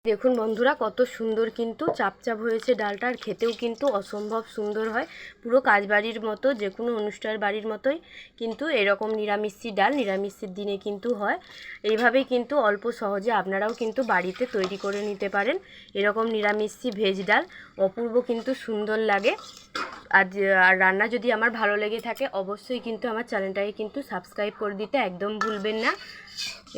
দেখুন বন্ধুরা, কত সুন্দর কিন্তু চাপচাপ হয়েছে ডালটা, আর খেতেও কিন্তু অসম্ভব সুন্দর হয়। পুরো কাজবাড়ির মতো, যে কোনো অনুষ্ঠান বাড়ির মতোই কিন্তু এরকম নিরামিষি ডাল নিরামিষের দিনে কিন্তু হয়। এইভাবেই কিন্তু অল্প সহজে আপনারাও কিন্তু বাড়িতে তৈরি করে নিতে পারেন। এরকম নিরামিষি ভেজ ডাল অপূর্ব কিন্তু সুন্দর লাগে। আর রান্না যদি আমার ভালো লেগে থাকে অবশ্যই কিন্তু আমার চ্যানেলটাকে কিন্তু সাবস্ক্রাইব করে দিতে একদম ভুলবেন না।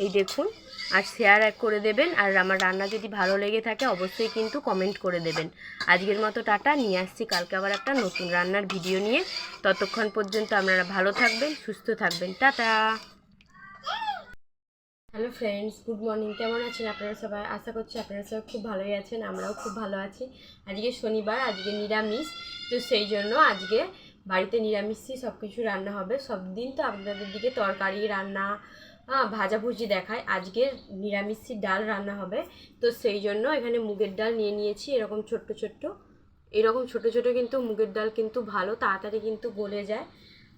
এই দেখুন, আর শেয়ার করে দেবেন। আর আমার রান্না যদি ভালো লেগে থাকে অবশ্যই কিন্তু কমেন্ট করে দেবেন। আজকের মতো টাটা, নিয়ে আসছি কালকে আবার একটা নতুন রান্নার ভিডিও নিয়ে। ততক্ষণ পর্যন্ত আপনারা ভালো থাকবেন, সুস্থ থাকবেন। Tata. Hello friends, good morning. কেমন আছেন আপনারা সবাই? আশা করছি আপনারা সবাই খুব ভালোই আছেন, আমরাও খুব ভালো আছি। আজকে শনিবার, আজকে নিরামিষ, তো সেই জন্য আজকে বাড়িতে নিরামিষই সব কিছু রান্না হবে। সব দিন তো আপনাদের দিকে তরকারি রান্না, ভাজাভুজি দেখায়, আজকে নিরামিষি ডাল রান্না হবে। তো সেই জন্য এখানে মুগের ডাল নিয়ে নিয়েছি, এরকম ছোট্ট ছোট্ট। এরকম ছোট ছোট কিন্তু মুগের ডাল কিন্তু ভালো, তাড়াতাড়ি কিন্তু গলে যায়,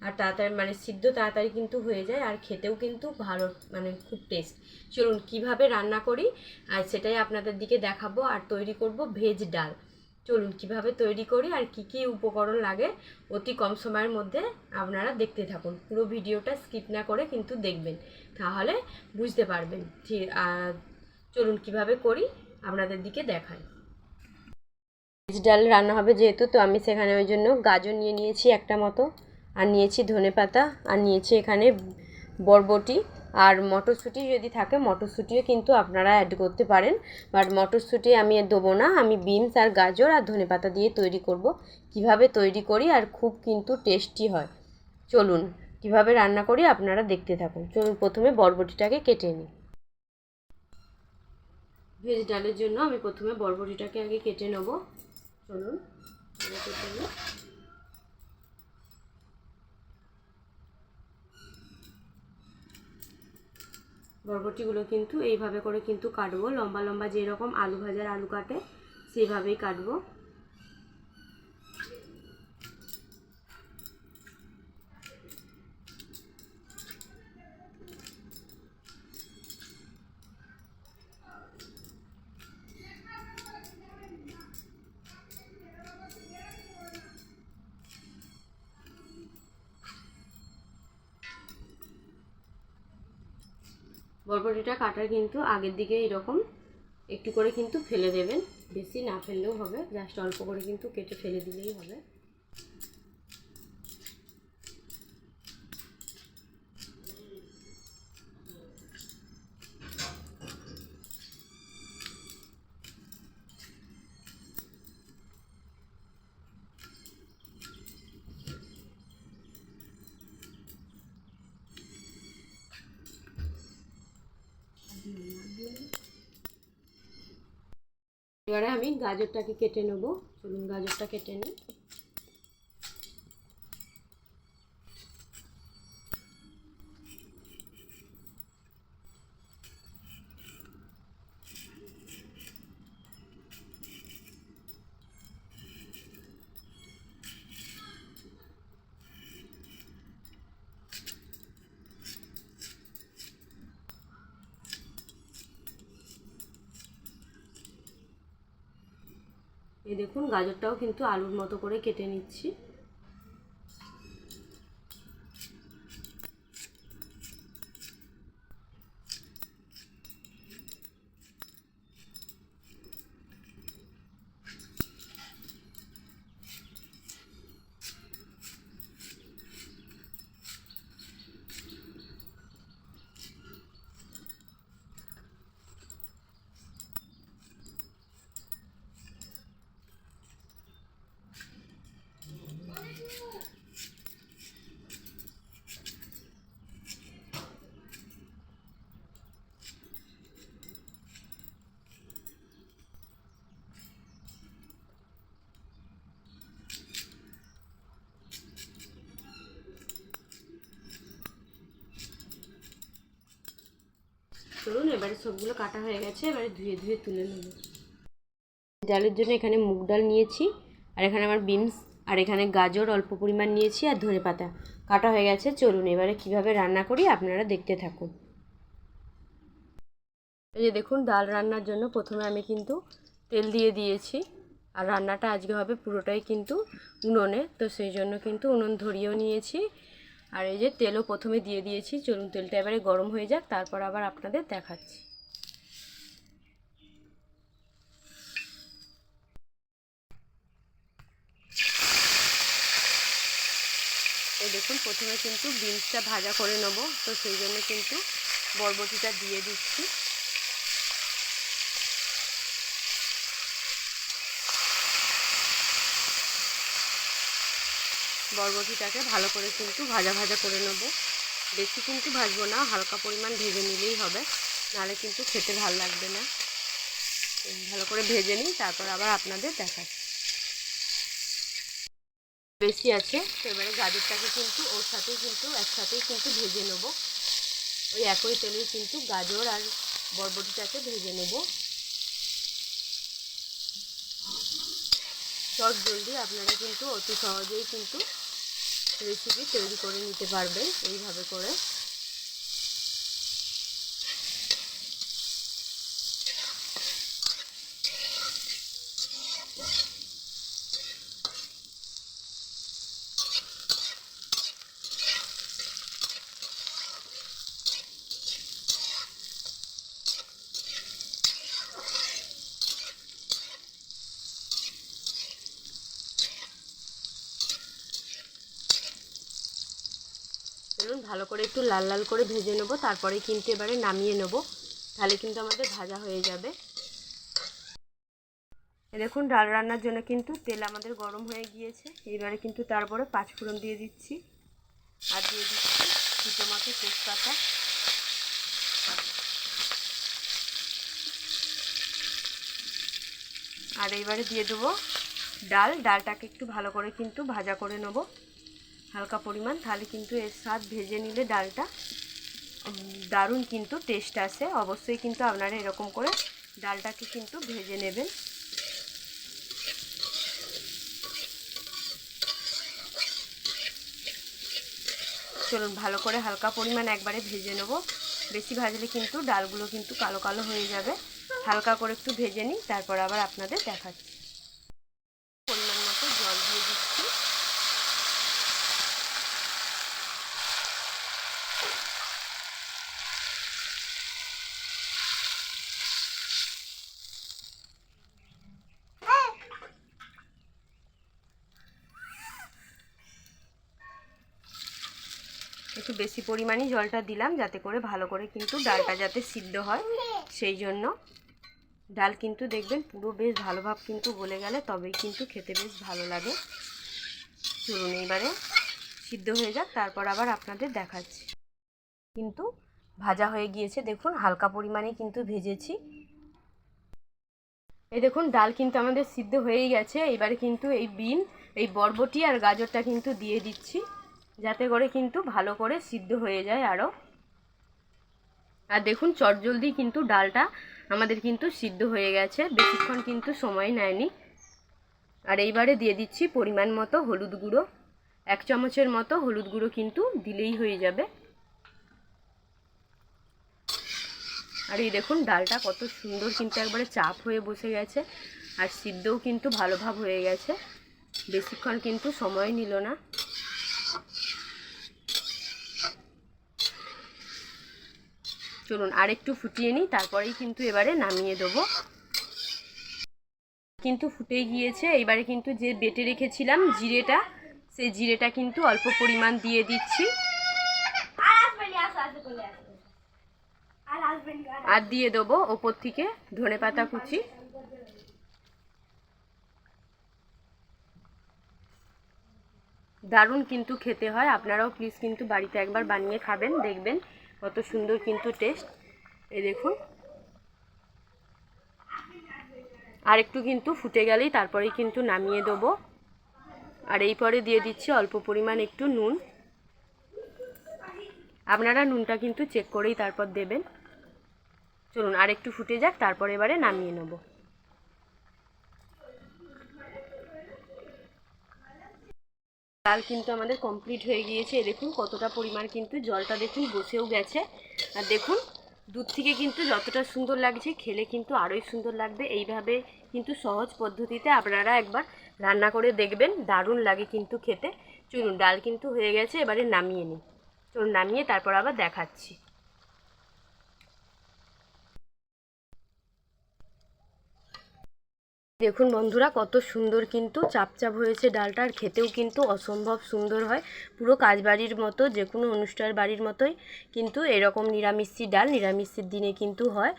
আর তাড়াতাড়ি মানে সিদ্ধ তাড়াতাড়ি কিন্তু হয়ে যায়, আর খেতেও কিন্তু ভালো, মানে খুব টেস্ট। চলুন কিভাবে রান্না করি আর সেটাই আপনাদের দিকে দেখাবো। আর তৈরি করব ভেজ ডাল। চলুন কিভাবে তৈরি করি আর কি কি উপকরণ লাগে অতি কম সময়ের মধ্যে আপনারা দেখতে থাকুন। পুরো ভিডিওটা স্কিপ না করে কিন্তু দেখবেন, তাহলে বুঝতে পারবেন। ঠিক, চলুন কিভাবে করি আপনাদের দিকে দেখাই। ভেজ ডাল রান্না হবে যেহেতু, তো আমি সেখানে ওই জন্য গাজর নিয়ে নিয়েছি একটা মতো, আর নিয়েছি ধনেপাতা, আর নিয়েছি এখানে বরবটি, আর মটরশুঁটি যদি থাকে মটরশুঁটিও কিন্তু আপনারা অ্যাড করতে পারেন, বাট মটরশুঁটি আমি দেবো না। আমি বিনস আর গাজর আর ধনেপাতা দিয়ে তৈরি করব। কিভাবে তৈরি করি আর খুব কিন্তু টেস্টি হয়। চলুন কিভাবে রান্না করি আপনারা দেখতে থাকুন। চলুন প্রথমে বরবটিটাকে কেটে নিই। ভেজ ডালের জন্য আমি প্রথমে বরবটিটাকে আগে কেটে নেব। চলুন কেটে নিই। বরবটিগুলো কিন্তু এইভাবে করে কিন্তু কাটবো, লম্বা লম্বা যেরকম আলু ভাজার আলু কাটে সেইভাবেই কাটবো। বরবটিটা কাটার কিন্তু আগের দিকে এরকম একটু করে কিন্তু ফেলে দেবেন, বেশি না ফেললেও হবে, জাস্ট অল্প করে কিন্তু কেটে ফেলে দিলেই হবে। এবারে আমি গাজরটাকে কেটে নেব। চলুন গাজরটা কেটে নিই। এই দেখুন গাজরটাও কিন্তু আলুর মতো করে কেটে নিচ্ছি। চলুন এবারে সবগুলো কাটা হয়ে গেছে, এবারে ধুয়ে ধুয়ে তুলে নেব। ডালের জন্য এখানে মুগ ডাল নিয়েছি, আর এখানে আমার বিনস, আর এখানে গাজর অল্প পরিমাণ নিয়েছি, আর ধনেপাতা কাটা হয়ে গেছে। চলুন এবারে কিভাবে রান্না করি আপনারা দেখতে থাকুন। এই যে দেখুন ডাল রান্নার জন্য প্রথমে আমি কিন্তু তেল দিয়ে দিয়েছি, আর রান্নাটা আজকে হবে পুরোটাই কিন্তু উনুনে, তো সেই জন্য কিন্তু উনুন ধরিয়েও নিয়েছি। আর এই যে তেলও প্রথমে দিয়ে দিয়েছি। চলুন তেলটা এবারে গরম হয়ে যাক, তারপর আবার আপনাদের দেখাচ্ছি। এই দেখুন প্রথমে কিন্তু বিনসটা ভাজা করে নেব, তো সেই জন্য কিন্তু বরবটিটা দিয়ে দিচ্ছি। বরবটিটাকে ভালো করে কিন্তু ভাজা ভাজা করে নেব, বেশি কিন্তু ভাজবো না, হালকা পরিমাণ ভেজে নিলেই হবে, নাহলে কিন্তু খেতে ভালো লাগবে না। ভালো করে ভেজে নিই, তারপর আবার আপনাদের দেখাচ্ছি। বেশি আছে, তো এবারে গাজরটাকে কিন্তু ওর সাথেই কিন্তু একসাথেই কিন্তু ভেজে নেব। ওই একই তেলেই কিন্তু গাজর আর বরবটিটাকে ভেজে নেব। চট জলদি আপনারা কিন্তু অতি সহজেই কিন্তু রেসিপি তৈরি করে নিতে পারবেন এইভাবে করে। চলুন ভালো করে একটু লাল লাল করে ভেজে নেব, তারপরে কিন্তু এবারে নামিয়ে নেব, তাহলে কিন্তু আমাদের ভাজা হয়ে যাবে। দেখুন ডাল রান্নার জন্য কিন্তু তেল আমাদের গরম হয়ে গিয়েছে। এইবারে কিন্তু তারপরে পাঁচফোড়ন দিয়ে দিচ্ছি, আর দিয়ে দিচ্ছি দুটো মতো তেজপাতা। আর এইবারে দিয়ে দেবো ডালটাকে একটু ভালো করে কিন্তু ভাজা করে নেব হালকা পরিমাণ, তাহলে কিন্তু এর স্বাদ ভেজে নিলে ডালটা দারুণ কিন্তু টেস্ট আসে। অবশ্যই কিন্তু আপনারা এরকম করে ডালটাকে কিন্তু ভেজে নেবেন। চলুন ভালো করে হালকা পরিমাণ একবারে ভেজে নেব, বেশি ভাজলে কিন্তু ডালগুলো কিন্তু কালো কালো হয়ে যাবে। হালকা করে একটু ভেজে নিই, তারপর আবার আপনাদের দেখাচ্ছি। পরিমাণ মতো জল দিয়ে দিচ্ছি। একটু বেশি পরিমাণই জলটা দিলাম, যাতে করে ভালো করে কিন্তু ডালটা যাতে সিদ্ধ হয়, সেই জন্য। ডাল কিন্তু দেখবেন পুরো বেশ ভালোভাবে কিন্তু গলে গেলে তবেই কিন্তু খেতে বেশ ভালো লাগে। চলুন এবারে সিদ্ধ হয়ে যাক, তারপর আবার আপনাদের দেখাচ্ছি। কিন্তু ভাজা হয়ে গিয়েছে, দেখুন হালকা পরিমাণে কিন্তু ভেজেছি। এই দেখুন ডাল কিন্তু আমাদের সিদ্ধ হয়েই গেছে। এবারে কিন্তু এই বরবটি আর গাজরটা কিন্তু দিয়ে দিচ্ছি, যাতে করে কিন্তু ভালো করে সিদ্ধ হয়ে যায় আরও। আর দেখুন চটজলদি কিন্তু ডালটা আমাদের কিন্তু সিদ্ধ হয়ে গেছে, বেশিক্ষণ কিন্তু সময় নেয়নি। আর এইবারে দিয়ে দিচ্ছি পরিমাণ মতো হলুদ গুঁড়ো, 1 চামচের মতো হলুদ গুঁড়ো কিন্তু দিলেই হয়ে যাবে। আর এই দেখুন ডালটা কত সুন্দর কিন্তু একবারে চাপ হয়ে বসে গেছে, আর সিদ্ধও কিন্তু ভালোভাব হয়ে গেছে, বেশিক্ষণ কিন্তু সময় নিল না। চলুন আর একটু ফুটিয়ে নিই, তারপরেই কিন্তু এবারে নামিয়ে দেবো। কিন্তু ফুটে গিয়েছে। এইবারে কিন্তু যে বেটে রেখেছিলাম জিরেটা, সেই জিরেটা কিন্তু অল্প পরিমাণ দিয়ে দিচ্ছি, আর দিয়ে দেবো ওপর থেকে ধনেপাতা কুচি। দারুণ কিন্তু খেতে হয়, আপনারাও প্লিজ কিন্তু বাড়িতে একবার বানিয়ে খাবেন, দেখবেন কত সুন্দর কিন্তু টেস্ট। এই দেখুন আর একটু কিন্তু ফুটে গেলেই তারপরেই কিন্তু নামিয়ে দেবো। আর এই পরে দিয়ে দিচ্ছি অল্প পরিমাণ একটু নুন, আপনারা নুনটা কিন্তু চেক করেই তারপর দেবেন। চলুন আর একটু ফুটে যাক, তারপর এবারে নামিয়ে নেব। ডাল কিন্তু আমাদের কমপ্লিট হয়ে গিয়েছে। দেখুন কতটা পরিমাণ কিন্তু জলটা দেখুন বসেও গেছে, আর দেখুন দুধ থেকে কিন্তু যতটা সুন্দর লাগছে খেলে কিন্তু আরোই সুন্দর লাগবে। এইভাবে কিন্তু সহজ পদ্ধতিতে আপনারা একবার রান্না করে দেখবেন, দারুণ লাগে কিন্তু খেতে। চলুন, ডাল কিন্তু হয়ে গেছে, এবারে নামিয়ে নিই। চলুন নামিয়ে তারপর আবার দেখাচ্ছি। দেখুন বন্ধুরা, কত সুন্দর কিন্তু চাপচাপ হয়েছে ডালটা, আর খেতেও কিন্তু অসম্ভব সুন্দর হয়। পুরো কাজবাড়ির মতো, যে কোনো অনুষ্ঠান বাড়ির মতোই কিন্তু এরকম নিরামিষি ডাল নিরামিষের দিনে কিন্তু হয়।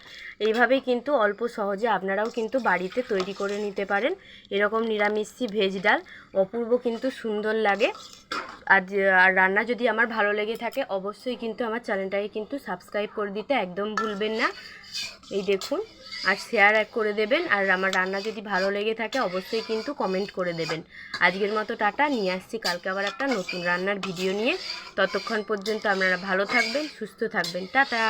এইভাবেই কিন্তু অল্প সহজে আপনারাও কিন্তু বাড়িতে তৈরি করে নিতে পারেন। এরকম নিরামিষি ভেজ ডাল অপূর্ব কিন্তু সুন্দর লাগে। আর রান্না যদি আমার ভালো লেগে থাকে অবশ্যই কিন্তু আমার চ্যানেলটাকে কিন্তু সাবস্ক্রাইব করে দিতে একদম ভুলবেন না। এই দেখুন, আর শেয়ার করে দেবেন। আর আমার রান্না যদি ভালো লেগে থাকে অবশ্যই কিন্তু কমেন্ট করে দেবেন। আজকের মতো টাটা, নিয়ে আসছি কালকে আবার একটা নতুন রান্নার ভিডিও নিয়ে। ততক্ষণ পর্যন্ত আপনারা ভালো থাকবেন, সুস্থ থাকবেন। টাটা।